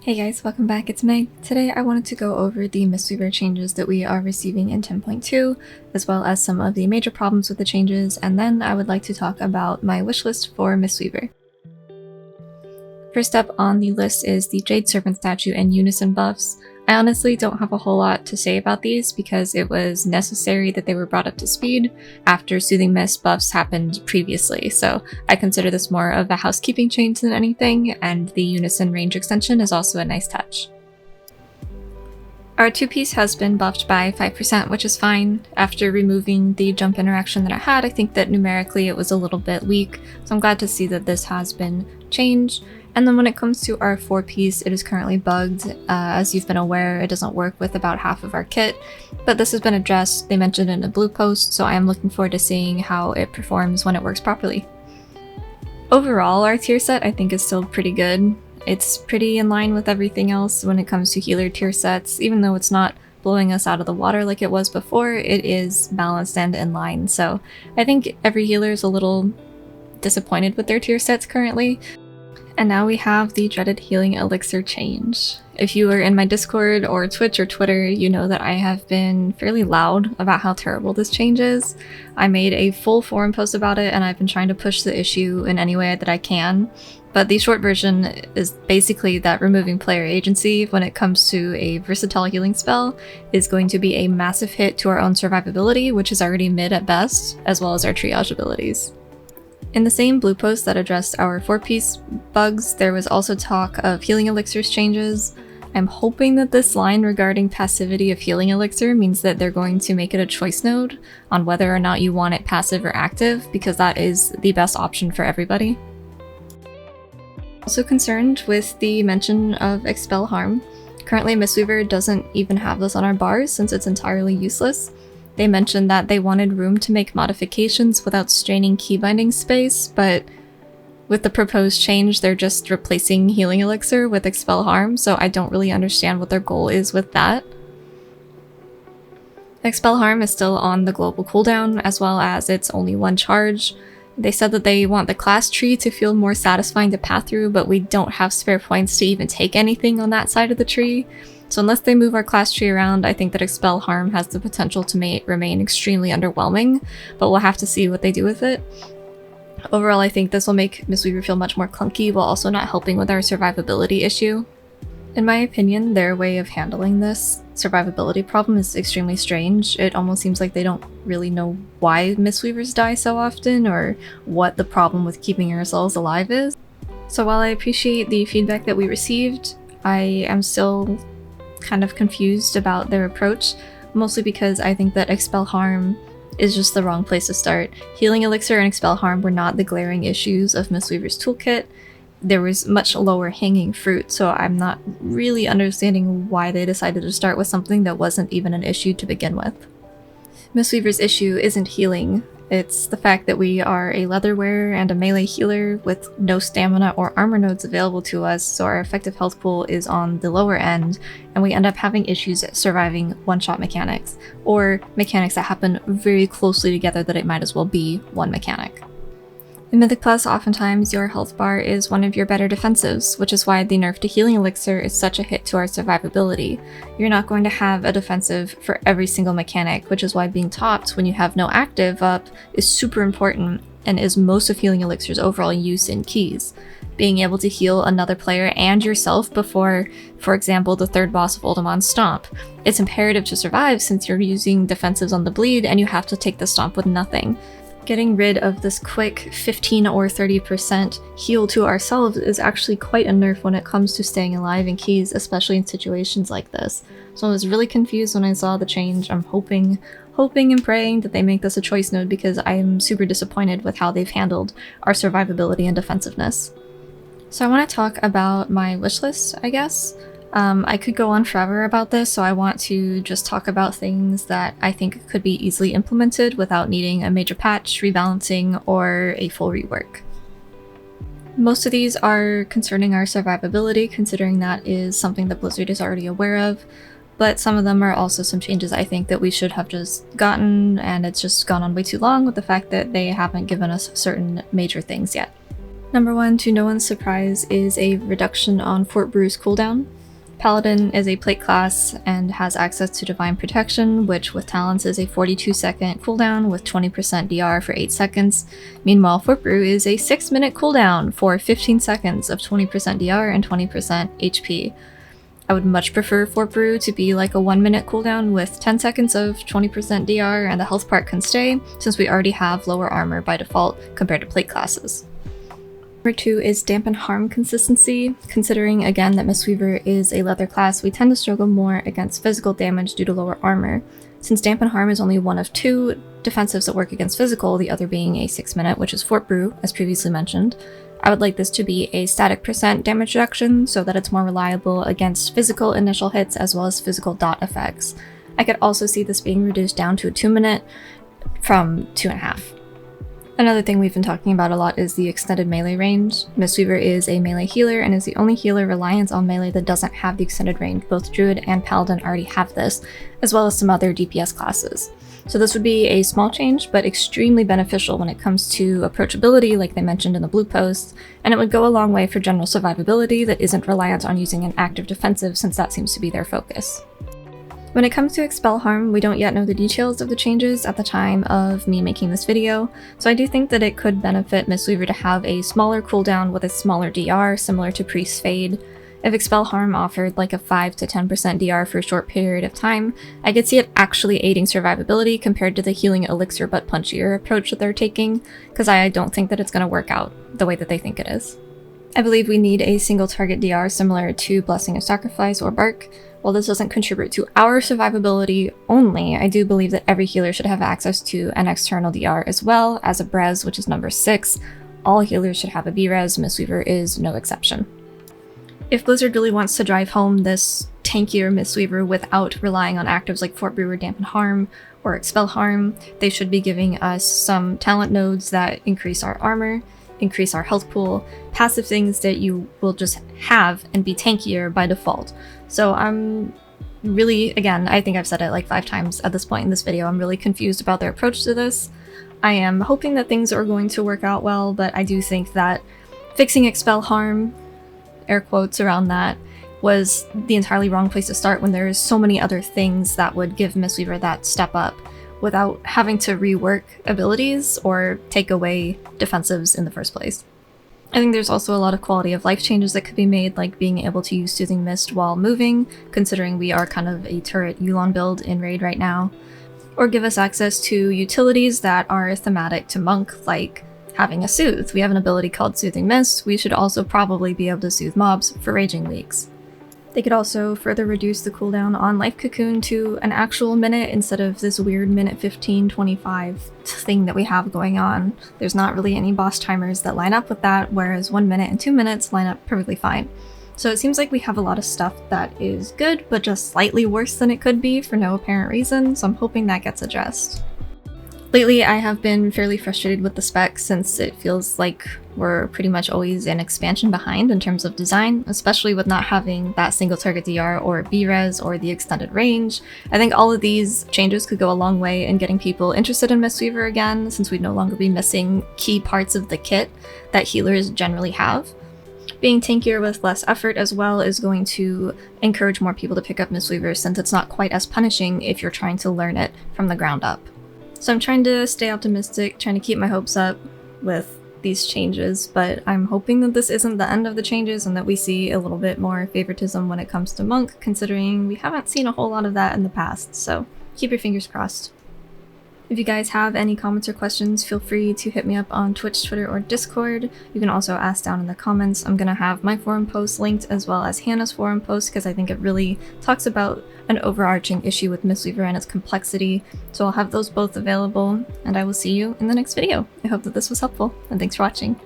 Hey guys, welcome back, it's Meg. Today I wanted to go over the Mistweaver changes that we are receiving in 10.2, as well as some of the major problems with the changes, and then I would like to talk about my wishlist for Mistweaver. First up on the list is the Jade Serpent statue and Unison buffs. I honestly don't have a whole lot to say about these because it was necessary that they were brought up to speed after Soothing Mist buffs happened previously, so I consider this more of a housekeeping change than anything, and the Unison range extension is also a nice touch. Our 2-piece has been buffed by 5%, which is fine. After removing the jump interaction that I had, I think that numerically it was a little bit weak, so I'm glad to see that this has been changed. And then when it comes to our 4-piece, it is currently bugged. As you've been aware, it doesn't work with about half of our kit, but this has been addressed. They mentioned it in a blue post, so I am looking forward to seeing how it performs when it works properly. Overall, our tier set I think is still pretty good. It's pretty in line with everything else when it comes to healer tier sets. Even though it's not blowing us out of the water like it was before, it is balanced and in line, so I think every healer is a little disappointed with their tier sets currently. And now we have the dreaded healing elixir change. If you are in my Discord or Twitch or Twitter, you know that I have been fairly loud about how terrible this change is. I made a full forum post about it and I've been trying to push the issue in any way that I can. But the short version is basically that removing player agency when it comes to a versatile healing spell is going to be a massive hit to our own survivability, which is already mid at best, as well as our triage abilities. In the same blue post that addressed our 4-piece bugs, there was also talk of healing elixirs changes. I'm hoping that this line regarding passivity of healing elixir means that they're going to make it a choice node on whether or not you want it passive or active, because that is the best option for everybody. Also concerned with the mention of Expel harm. Currently Mistweaver doesn't even have this on our bars since it's entirely useless. They mentioned that they wanted room to make modifications without straining keybinding space, but with the proposed change, they're just replacing Healing Elixir with Expel Harm, so I don't really understand what their goal is with that. Expel Harm is still on the global cooldown, as well as it's only one charge. They said that they want the class tree to feel more satisfying to path through, but we don't have spare points to even take anything on that side of the tree. So unless they move our class tree around, I think that Expel Harm has the potential to remain extremely underwhelming, but we'll have to see what they do with it. Overall, I think this will make Mistweaver feel much more clunky while also not helping with our survivability issue. In my opinion, their way of handling this survivability problem is extremely strange. It almost seems like they don't really know why Mistweavers die so often or what the problem with keeping ourselves alive is. So while I appreciate the feedback that we received, I am still kind of confused about their approach, mostly because I think that Expel Harm is just the wrong place to start. Healing Elixir and Expel Harm were not the glaring issues of Mistweaver's toolkit. There was much lower hanging fruit, so I'm not really understanding why they decided to start with something that wasn't even an issue to begin with. Mistweaver's issue isn't healing. It's the fact that we are a leather wearer and a melee healer with no stamina or armor nodes available to us, so our effective health pool is on the lower end, and we end up having issues surviving one-shot mechanics, or mechanics that happen very closely together that it might as well be one mechanic. In Mythic Plus, oftentimes your health bar is one of your better defensives, which is why the nerf to Healing Elixir is such a hit to our survivability. You're not going to have a defensive for every single mechanic, which is why being topped when you have no active up is super important and is most of Healing Elixir's overall use in keys. Being able to heal another player and yourself before, for example, the third boss of Uldaman's Stomp. It's imperative to survive since you're using defensives on the bleed and you have to take the stomp with nothing. Getting rid of this quick 15 or 30% heal to ourselves is actually quite a nerf when it comes to staying alive in keys, especially in situations like this. So I was really confused when I saw the change. I'm hoping and praying that they make this a choice node because I am super disappointed with how they've handled our survivability and defensiveness. So I want to talk about my wishlist, I guess. I could go on forever about this, so I want to just talk about things that I think could be easily implemented without needing a major patch, rebalancing, or a full rework. Most of these are concerning our survivability, considering that is something that Blizzard is already aware of, but some of them are also some changes I think that we should have just gotten, and it's just gone on way too long with the fact that they haven't given us certain major things yet. Number 1, to no one's surprise, is a reduction on Fort Brew's cooldown. Paladin is a plate class and has access to Divine Protection, which with talents is a 42-second cooldown with 20% DR for 8 seconds. Meanwhile, Fort Brew is a 6-minute cooldown for 15 seconds of 20% DR and 20% HP. I would much prefer Fort Brew to be like a 1-minute cooldown with 10 seconds of 20% DR and the health part can stay, since we already have lower armor by default compared to plate classes. Number 2 is dampen harm consistency. Considering again that Mistweaver is a leather class, we tend to struggle more against physical damage due to lower armor. Since dampen harm is only one of 2 defensives that work against physical, the other being a 6-minute, which is Fort Brew, as previously mentioned, I would like this to be a static % damage reduction so that it's more reliable against physical initial hits as well as physical dot effects. I could also see this being reduced down to a 2-minute from 2.5. Another thing we've been talking about a lot is the extended melee range. Mistweaver is a melee healer and is the only healer reliant on melee that doesn't have the extended range. Both Druid and Paladin already have this, as well as some other DPS classes. So this would be a small change, but extremely beneficial when it comes to approachability, like they mentioned in the blue post, and it would go a long way for general survivability that isn't reliant on using an active defensive, since that seems to be their focus. When it comes to Expel harm, we don't yet know the details of the changes at the time of me making this video, so I do think that it could benefit Mistweaver to have a smaller cooldown with a smaller DR, similar to Priest's Fade. If Expel harm offered like a 5 to 10% DR for a short period of time, I could see it actually aiding survivability compared to the healing Elixir but punchier approach that they're taking, because I don't think that it's going to work out the way that they think it is. I believe we need a single target DR similar to Blessing of Sacrifice or Bark. While this doesn't contribute to our survivability only, I do believe that every healer should have access to an external DR as well as a Brez, which is number 6. All healers should have a B-Res, Mistweaver is no exception. If Blizzard really wants to drive home this tankier Mistweaver without relying on actives like Fort Brew or Dampen Harm or Expel Harm, they should be giving us some talent nodes that increase our armor, increase our health pool, passive things that you will just have and be tankier by default. So I'm really, again, I think I've said it like 5 times at this point in this video, I'm really confused about their approach to this. I am hoping that things are going to work out well, but I do think that fixing Expel Harm, air quotes around that, was the entirely wrong place to start when there's so many other things that would give Mistweaver that step up without having to rework abilities or take away defensives in the first place. I think there's also a lot of quality of life changes that could be made, like being able to use Soothing Mist while moving, considering we are kind of a turret Yulon build in Raid right now, or give us access to utilities that are thematic to Monk, like having a Soothe. We have an ability called Soothing Mist, we should also probably be able to soothe mobs for raging weeks. They could also further reduce the cooldown on Life Cocoon to an actual minute instead of this weird minute 15-25 thing that we have going on. There's not really any boss timers that line up with that, whereas 1 minute and 2 minutes line up perfectly fine. So it seems like we have a lot of stuff that is good, but just slightly worse than it could be for no apparent reason, so I'm hoping that gets addressed. Lately, I have been fairly frustrated with the specs since it feels like we're pretty much always an expansion behind in terms of design, especially with not having that single target DR or B-Res or the extended range. I think all of these changes could go a long way in getting people interested in Mistweaver again, since we'd no longer be missing key parts of the kit that healers generally have. Being tankier with less effort as well is going to encourage more people to pick up Mistweaver, since it's not quite as punishing if you're trying to learn it from the ground up. So I'm trying to stay optimistic, trying to keep my hopes up with these changes, but I'm hoping that this isn't the end of the changes and that we see a little bit more favoritism when it comes to Monk, considering we haven't seen a whole lot of that in the past, so keep your fingers crossed. If you guys have any comments or questions, feel free to hit me up on Twitch, Twitter, or Discord. You can also ask down in the comments. I'm gonna have my forum post linked as well as Hannah's forum post, because I think it really talks about an overarching issue with Mistweaver and its complexity. So I'll have those both available, and I will see you in the next video. I hope that this was helpful, and thanks for watching.